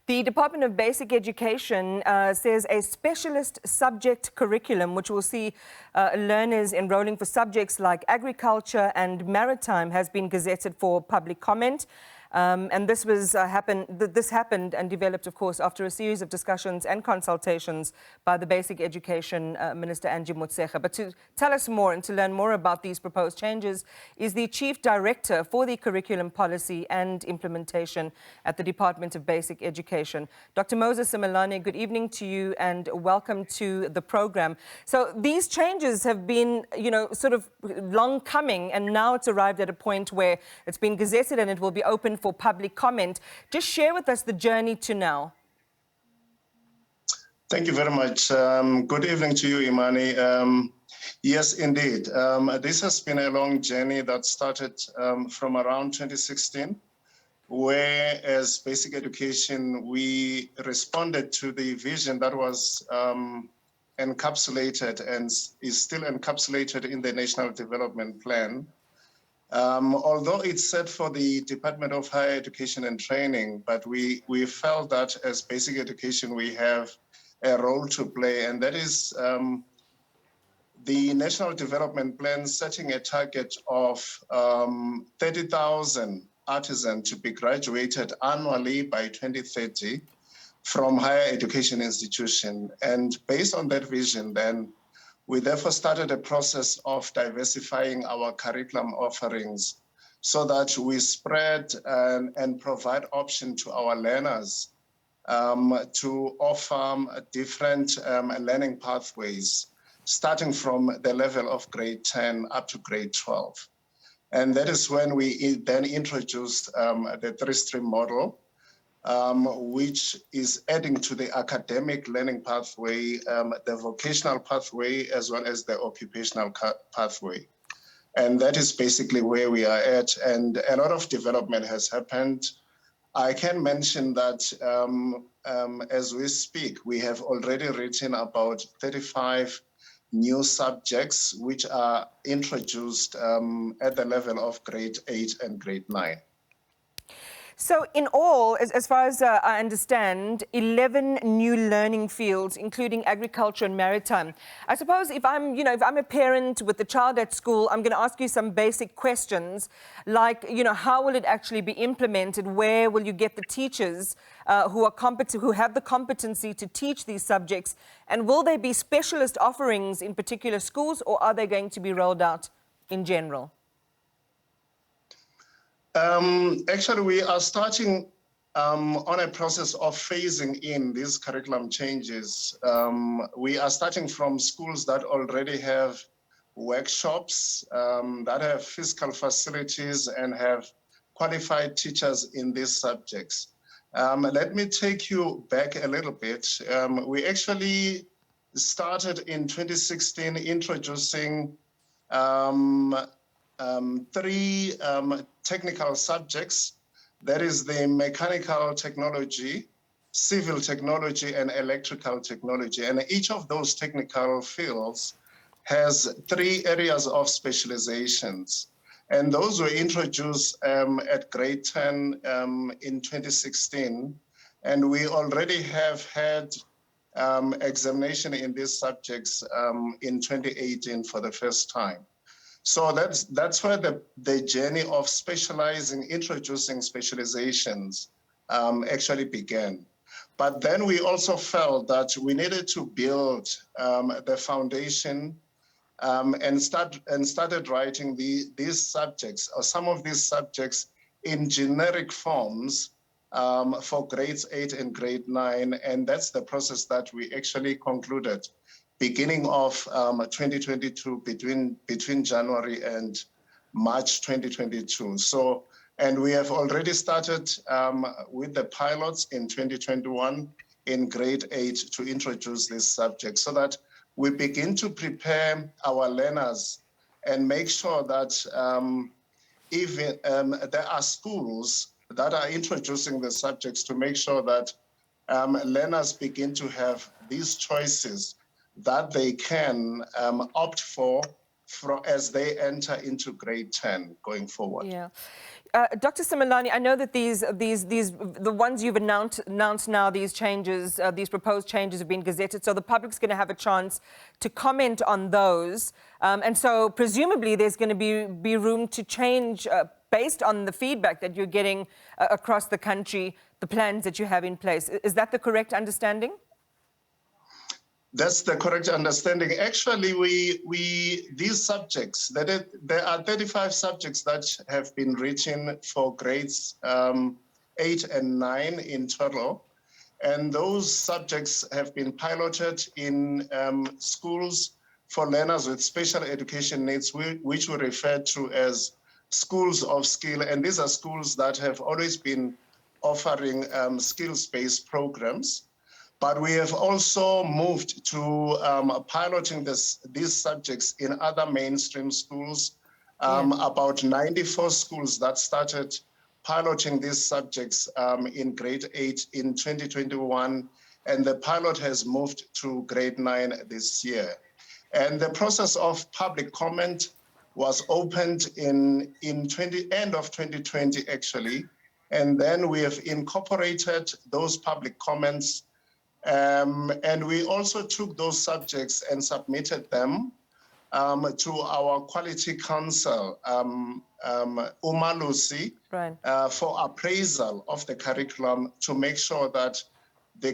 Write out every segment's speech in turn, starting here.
The Department of Basic Education says a specialist subject curriculum, which will see learners enrolling for subjects like agriculture and maritime, has been gazetted for public comment. And this happened and developed, of course, after a series of discussions and consultations by the Basic Education Minister, Angie Motshekga. But to tell us more and to learn more about these proposed changes is the Chief Director for the Curriculum Policy and Implementation at the Department of Basic Education. Dr. Moses Simelane, good evening to you and welcome to the program. So these changes have been, sort of long coming, and now it's arrived at a point where it's been gazetted and it will be open for public comment. Just share with us the journey to now. Thank you very much. Good evening to you, Imani. Yes, indeed. This has been a long journey that started from around 2016, where as Basic Education, we responded to the vision that was encapsulated and is still encapsulated in the National Development Plan. Although it's set for the Department of Higher Education and Training, but we felt that as Basic Education, we have a role to play, and that is the National Development Plan setting a target of 30,000 artisans to be graduated annually by 2030 from higher education institutions. And based on that vision, then, we therefore started a process of diversifying our curriculum offerings so that we spread and provide option to our learners to offer different learning pathways, starting from the level of grade 10 up to grade 12. And that is when we then introduced the three-stream model, which is adding to the academic learning pathway, the vocational pathway, as well as the occupational pathway. And that is basically where we are at. And a lot of development has happened. I can mention that as we speak, we have already written about 35 new subjects, which are introduced at the level of grade 8 and grade 9. So in all, as far as I understand, 11 new learning fields, including agriculture and maritime. I suppose if I'm a parent with a child at school, I'm going to ask you some basic questions like, how will it actually be implemented? Where will you get the teachers who are competent, who have the competency to teach these subjects? And will there be specialist offerings in particular schools, or are they going to be rolled out in general? Actually, we are starting on a process of phasing in these curriculum changes. We are starting from schools that already have workshops, that have physical facilities and have qualified teachers in these subjects. Let me take you back a little bit. We actually started in 2016 introducing three technical subjects. That is the mechanical technology, civil technology, and electrical technology. And each of those technical fields has 3 areas of specializations. And those were introduced at grade 10 in 2016. And we already have had examination in these subjects in 2018 for the first time. So that's where the journey of specializing, introducing specializations actually began. But then we also felt that we needed to build the foundation and started writing these subjects, or some of these subjects, in generic forms for grades 8 and grade 9. And that's the process that we actually concluded beginning of 2022, between January and March 2022. So, and we have already started with the pilots in 2021 in grade 8 to introduce this subject so that we begin to prepare our learners and make sure that even there are schools that are introducing the subjects to make sure that learners begin to have these choices that they can opt for as they enter into grade 10 going forward. Yeah. Dr. Simelane, I know that the ones you've announced now, these changes, these proposed changes have been gazetted, so the public's going to have a chance to comment on those. And so presumably there's going to be room to change based on the feedback that you're getting across the country, the plans that you have in place. Is that the correct understanding? That's the correct understanding. Actually, these subjects, there are 35 subjects that have been written for grades 8 and 9 in total. And those subjects have been piloted in schools for learners with special education needs, which we refer to as schools of skill. And these are schools that have always been offering skills-based programs. But we have also moved to piloting these subjects in other mainstream schools. About 94 schools that started piloting these subjects in grade 8 in 2021, and the pilot has moved to grade 9 this year. And the process of public comment was opened in end of 2020, actually. And then we have incorporated those public comments. And we also took those subjects and submitted them to our quality council, Umalusi, Right. for appraisal of the curriculum to make sure that the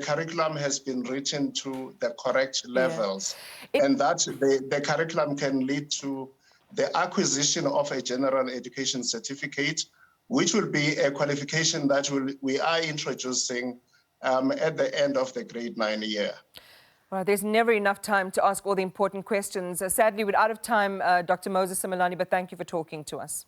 curriculum has been written to the correct levels, and that the curriculum can lead to the acquisition of a general education certificate, which will be a qualification that we are introducing at the end of the grade 9 year. Well, there's never enough time to ask all the important questions. Sadly, we're out of time, Dr. Moses Simelane, but thank you for talking to us.